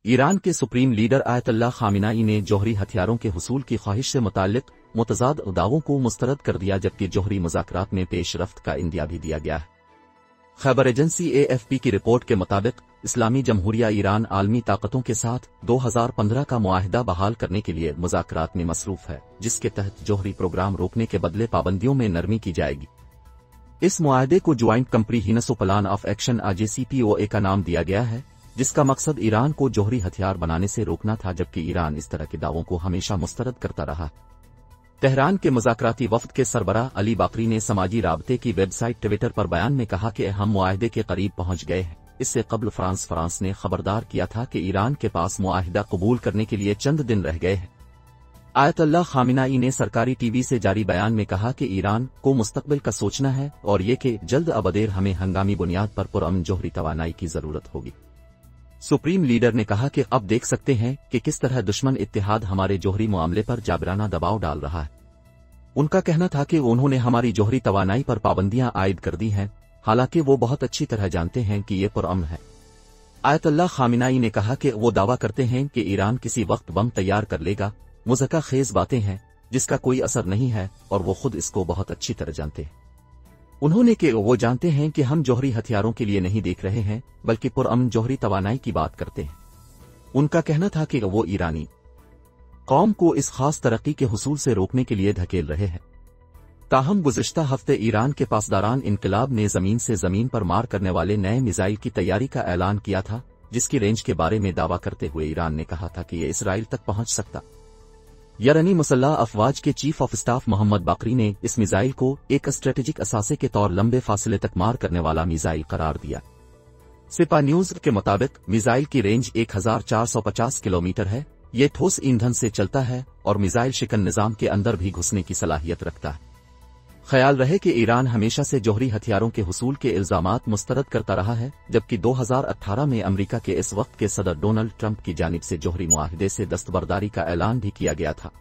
Iran के supreme leader Ayatollah खामिनेई ने जौहरी हथियारों के हुसूल की ख्वाहिश से मुताल्लिक मुतज़ाद दावों को मुस्तरद कर दिया, जबकि जौहरी मुज़ाकरात में पेशरफ्त का इंदिया भी दिया गया है। खबर एजेंसी AFP की रिपोर्ट के मुताबिक इस्लामी जमहूरिया ईरान आलमी ताकतों के साथ 2015 का मुआहिदा बहाल करने के लिए मुज़ाकरात में मसरूफ है, जिसके तहत जौहरी प्रोग्राम रोकने के बदले पाबंदियों में नरमी की जाएगी। इस मुआहिदे को joint comprehensive plan of action JCPOA का नाम दिया गया है, जिसका मकसद ईरान को जौहरी हथियार बनाने से रोकना था, जबकि ईरान इस तरह के दावों को हमेशा मुस्तरद करता रहा। तेहरान के मुज़ाकराती वफ्द के सरबराह अली बाकरी ने समाजी राबते की वेबसाइट ट्विटर पर बयान में कहा कि हम मुआहिदे के करीब पहुंच गए हैं। इससे कबल फ्रांस ने खबरदार किया था कि ईरान के पास मुआहिदा कबूल करने के लिए चंद दिन रह गए हैं। आयतुल्लाह खामिनेई ने सरकारी टीवी से जारी बयान में कहा कि ईरान को मुस्तकबिल का सोचना है और ये कि जल्द अबदेर हमें हंगामी बुनियाद पर पुरअमन जौहरी तवानाई की जरूरत होगी। सुप्रीम लीडर ने कहा कि अब देख सकते हैं कि किस तरह दुश्मन इत्तेहाद हमारे जौहरी मामले पर जाबराना दबाव डाल रहा है। उनका कहना था कि उन्होंने हमारी जौहरी तवानाई पर पाबंदियां आयद कर दी हैं, हालांकि वो बहुत अच्छी तरह जानते हैं कि ये पुरअमन है। आयतुल्लाह खामिनेई ने कहा कि वो दावा करते हैं कि ईरान किसी वक्त बम तैयार कर लेगा। मुज़क्का खेज बातें हैं जिसका कोई असर नहीं है और वो खुद इसको बहुत अच्छी तरह जानते हैं। उन्होंने कि वो जानते हैं कि हम जौहरी हथियारों के लिए नहीं देख रहे हैं, बल्कि पुरअमन जौहरी तवानाई की बात करते हैं। उनका कहना था कि वो ईरानी कौम को इस खास तरक्की के हुसूल से रोकने के लिए धकेल रहे हैं। ताहम गुज़िश्ता हफ्ते ईरान के पासदारान इनकलाब ने जमीन से जमीन पर मार करने वाले नए मिसाइल की तैयारी का ऐलान किया था, जिसकी रेंज के बारे में दावा करते हुए ईरान ने कहा था कि ये इसराइल तक पहुंच सकता। ईरानी मुसल्लह अफवाज के चीफ ऑफ स्टाफ मोहम्मद बाकरी ने इस मिसाइल को एक स्ट्रेटेजिक असासे के तौर लंबे फासले तक मार करने वाला मिसाइल करार दिया। सिपा न्यूज के मुताबिक मिसाइल की रेंज 1450 किलोमीटर है। ये ठोस ईंधन से चलता है और मिसाइल शिकन निजाम के अंदर भी घुसने की सलाहियत रखता है। ख्याल रहे कि ईरान हमेशा से जौहरी हथियारों के हुसूल के इल्जामात मुस्तरद करता रहा है, जबकि 2018 में अमेरिका के इस वक्त के सदर डोनाल्ड ट्रंप की जानिब से जौहरी मुआहिदे से दस्तबरदारी का ऐलान भी किया गया था।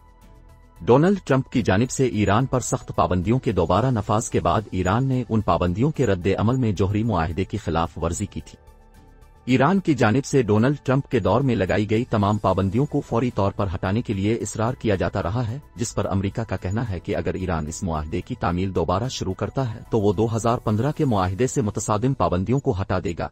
डोनाल्ड ट्रंप की जानिब से ईरान पर सख्त पाबंदियों के दोबारा नफाज के बाद ईरान ने उन पाबंदियों के रद्द अमल में जौहरी मुआहिदे की खिलाफ वर्जी की थी। ईरान की जानिब से डोनाल्ड ट्रंप के दौर में लगाई गई तमाम पाबंदियों को फौरी तौर पर हटाने के लिए इसरार किया जाता रहा है, जिस पर अमेरिका का कहना है कि अगर ईरान इस मुआहिदे की तामील दोबारा शुरू करता है तो वो 2015 के मुआहिदे से मुतसादिम पाबंदियों को हटा देगा।